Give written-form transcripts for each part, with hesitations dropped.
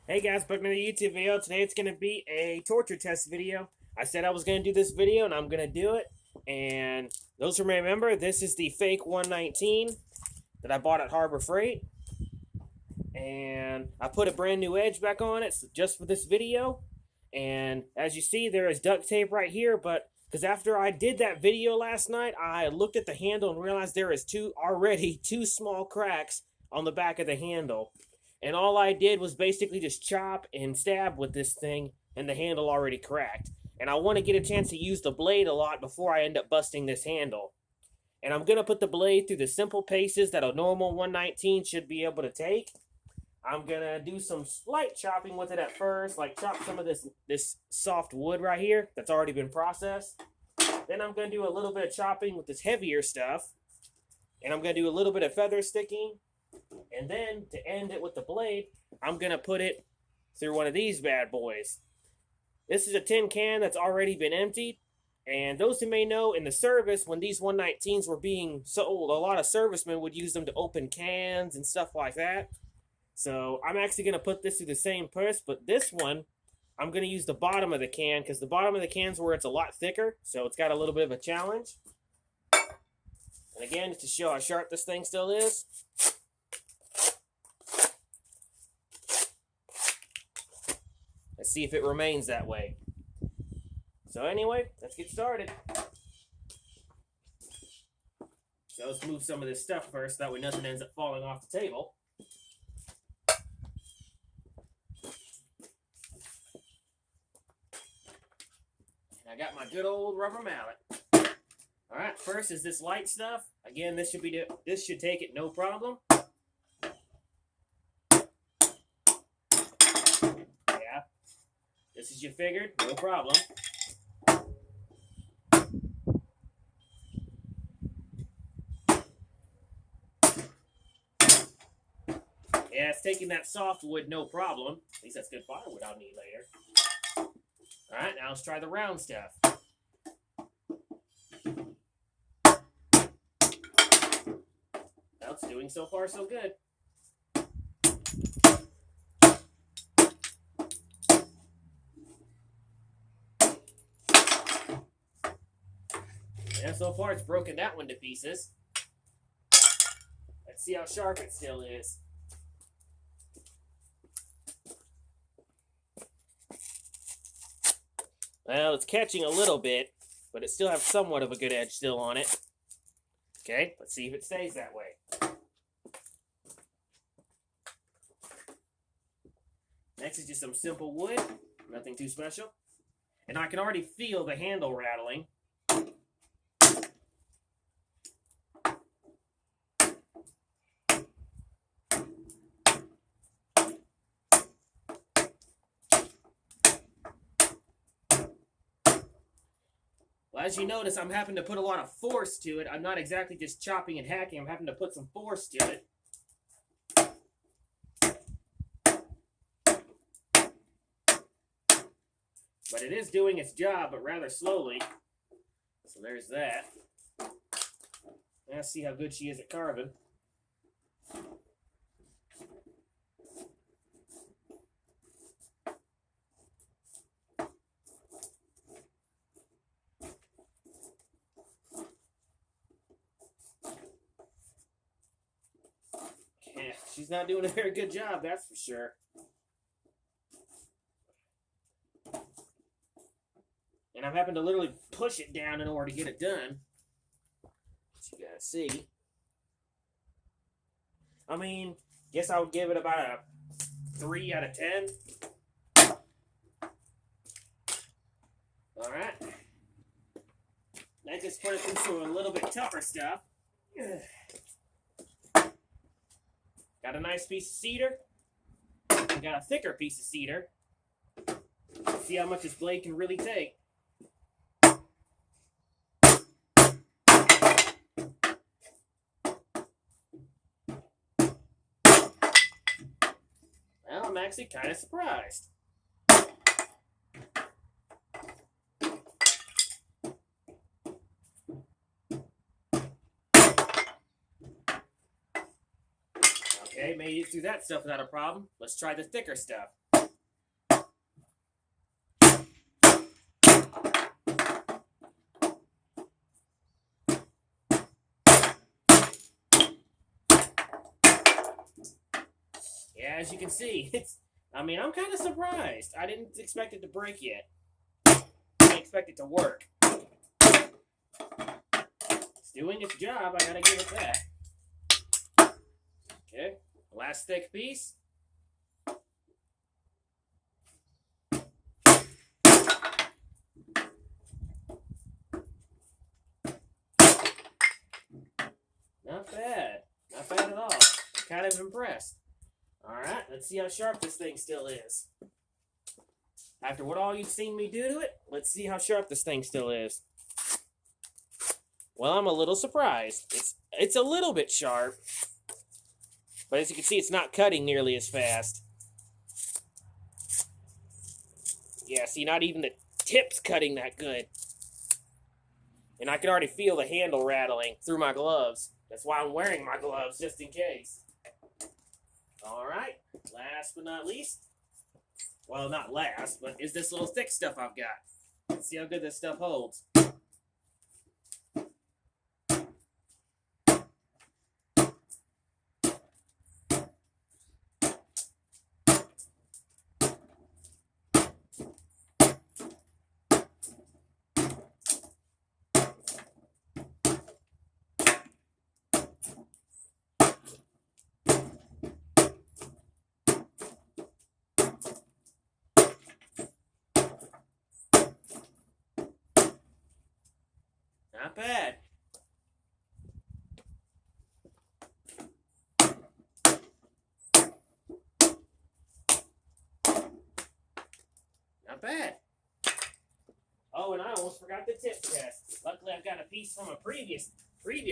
Hey guys, welcome to the YouTube video. Today it's going to be a torture test video. I said I was going to do this video and I'm going to do it. And those who may remember, this is the fake 119 that I bought at Harbor Freight. And I put a brand new edge back on it just for this video. And as you see, there is duct tape right here, but because after I did that video last night, I looked at the handle and realized there is already two small cracks on the back of the handle. And all I did was basically just chop and stab with this thing, and the handle already cracked. And I want to get a chance to use the blade a lot before I end up busting this handle. And I'm going to put the blade through the simple paces that a normal 119 should be able to take. I'm going to do some slight chopping with it at first, like chop some of this soft wood right here that's already been processed. Then I'm going to do a little bit of chopping with this heavier stuff. And I'm going to do a little bit of feather sticking. And then, to end it with the blade, I'm going to put it through one of these bad boys. This is a tin can that's already been emptied. And those who may know, in the service, when these 119s were being sold, a lot of servicemen would use them to open cans and stuff like that. So I'm actually going to put this through the same press, but this one, I'm going to use the bottom of the can, because the bottom of the can's where it's a lot thicker, so it's got a little bit of a challenge. And again, just to show how sharp this thing still is. Let's see if it remains that way. So anyway, let's get started. So let's move some of this stuff first, that way nothing ends up falling off the table. And I got my good old rubber mallet. Alright, first is this light stuff. Again, this should take it no problem. This is you figured, no problem. Yeah, it's taking that soft wood, no problem. At least that's good firewood I'll need later. Alright, now let's try the round stuff. Well, it's doing so far so good. Yeah, so far it's broken that one to pieces. Let's see how sharp it still is. Well, it's catching a little bit, but it still has somewhat of a good edge still on it. Okay, let's see if it stays that way. Next is just some simple wood, nothing too special. And I can already feel the handle rattling. Well, as you notice, I'm having to put a lot of force to it. I'm not exactly just chopping and hacking. I'm having to put some force to it. But it is doing its job, but rather slowly. So there's that. Let's see how good she is at carving. Yeah, she's not doing a very good job, that's for sure. And I'm having to literally push it down in order to get it done. So you guys see. I mean, guess I would give it about a 3 out of 10. Alright. Let's just put it through a little bit tougher stuff. Got a nice piece of cedar. Got a thicker piece of cedar. Let's see how much this blade can really take. Well, I'm actually kind of surprised. Okay, made it through that stuff without a problem. Let's try the thicker stuff. as you can see, I'm kind of surprised. I didn't expect it to break yet. I didn't expect it to work. It's doing its job, I gotta give it that. Okay, last thick piece. Not bad. Not bad at all. I'm kind of impressed. Alright, let's see how sharp this thing still is. After what all you've seen me do to it, let's see how sharp this thing still is. Well, I'm a little surprised. It's a little bit sharp. But as you can see, it's not cutting nearly as fast. Yeah, see, not even the tip's cutting that good. And I can already feel the handle rattling through my gloves. That's why I'm wearing my gloves, just in case. Alright, last but not least. Well, not last, but is this little thick stuff I've got. Let's see how good this stuff holds. Not bad. Not bad. Oh, and I almost forgot the tip test. Luckily, I've got a piece from a previous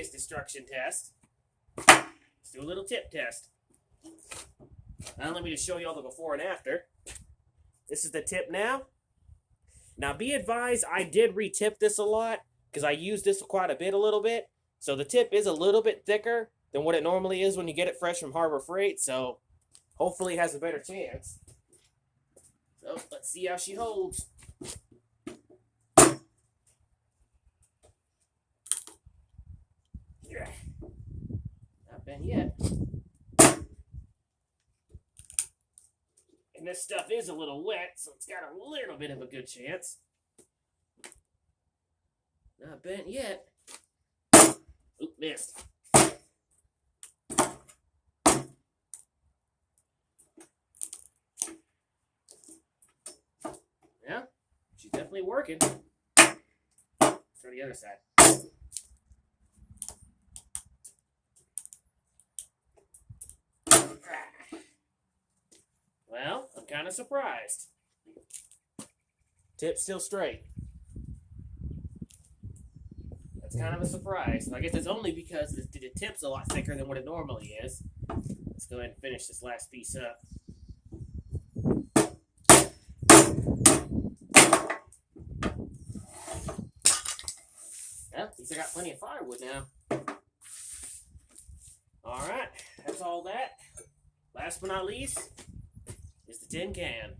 destruction test. Let's do a little tip test. Now, let me just show you all the before and after. This is the tip now. Now, be advised, I did re-tip this a lot because I used this quite a little bit. So the tip is a little bit thicker than what it normally is when you get it fresh from Harbor Freight. So hopefully it has a better chance. So let's see how she holds. Yeah. Not bad yet. And this stuff is a little wet, so it's got a little bit of a good chance. Not bent yet. Oop, missed. Yeah, she's definitely working. Let's try the other side. Well, I'm kind of surprised. Tip's still straight. That's kind of a surprise. I guess it's only because the tip's a lot thicker than what it normally is. Let's go ahead and finish this last piece up. Well, at least I got plenty of firewood now. Alright, that's all that. Last but not least is the tin can.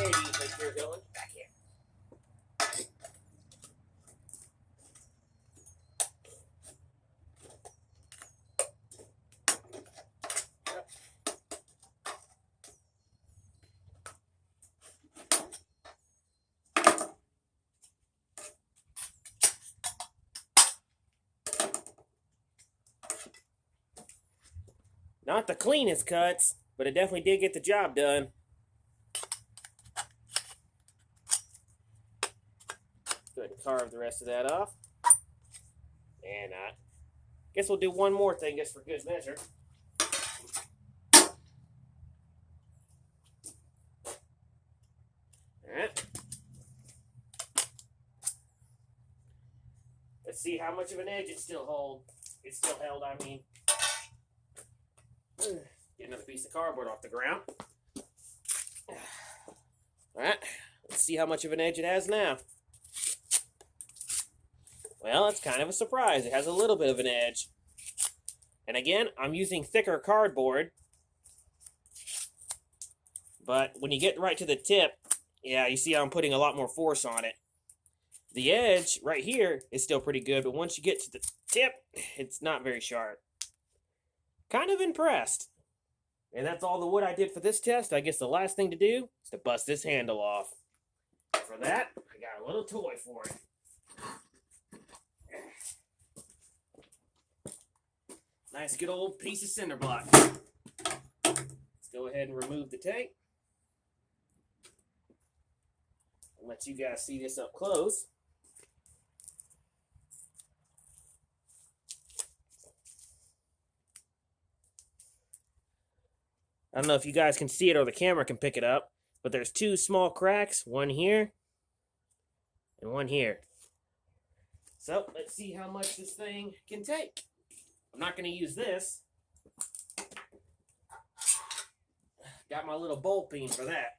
Where do you think you're going? Back here. Not the cleanest cuts, but it definitely did get the job done. Go ahead and carve the rest of that off. And I guess we'll do one more thing just for good measure. Alright. Let's see how much of an edge it still holds. It's still held, I mean. Get another piece of cardboard off the ground. Alright, let's see how much of an edge it has now. Well, it's kind of a surprise. It has a little bit of an edge. And again, I'm using thicker cardboard. But when you get right to the tip, yeah, you see how I'm putting a lot more force on it. The edge right here is still pretty good, but once you get to the tip, it's not very sharp. Kind of impressed. And that's all the wood I did for this test. I guess the last thing to do is to bust this handle off. For that, I got a little toy for it. Nice good old piece of cinder block. Let's go ahead and remove the tape. I'll let you guys see this up close. I don't know if you guys can see it or the camera can pick it up, but there's two small cracks, one here and one here. So let's see how much this thing can take. I'm not going to use this. Got my little bolt peen for that.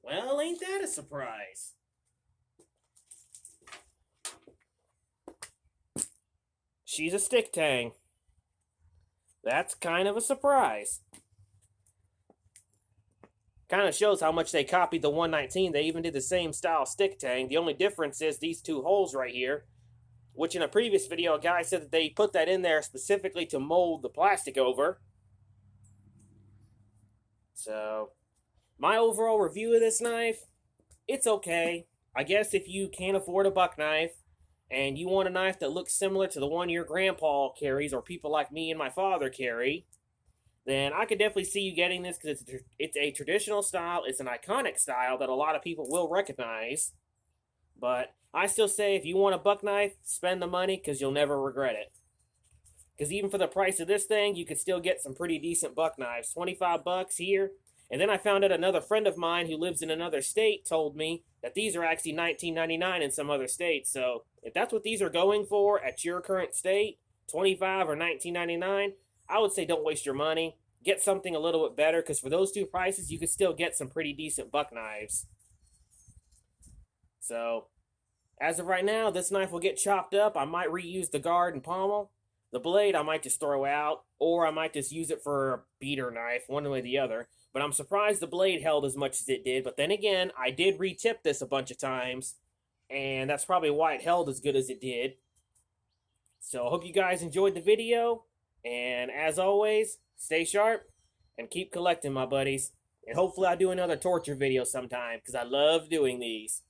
Well, ain't that a surprise? She's a stick tang. That's kind of a surprise. Kind of shows how much they copied the 119. They even did the same style stick tang. The only difference is these two holes right here, which in a previous video, a guy said that they put that in there specifically to mold the plastic over. So, my overall review of this knife, it's okay. I guess if you can't afford a buck knife, and you want a knife that looks similar to the one your grandpa carries, or people like me and my father carry, then I could definitely see you getting this, because it's a traditional style, it's an iconic style that a lot of people will recognize. But I still say if you want a buck knife, spend the money, because you'll never regret it. Because even for the price of this thing, you could still get some pretty decent buck knives. 25 bucks here. And then I found out another friend of mine who lives in another state told me that these are actually $19.99 in some other states. So if that's what these are going for at your current state, $25 or $19.99, I would say don't waste your money. Get something a little bit better, because for those two prices, you could still get some pretty decent buck knives. So as of right now, this knife will get chopped up. I might reuse the guard and pommel. The blade I might just throw out, or I might just use it for a beater knife, one way or the other. But I'm surprised the blade held as much as it did. But then again, I did re-tip this a bunch of times, and that's probably why it held as good as it did. So I hope you guys enjoyed the video, and as always, stay sharp and keep collecting, my buddies. And hopefully I'll do another torture video sometime, because I love doing these.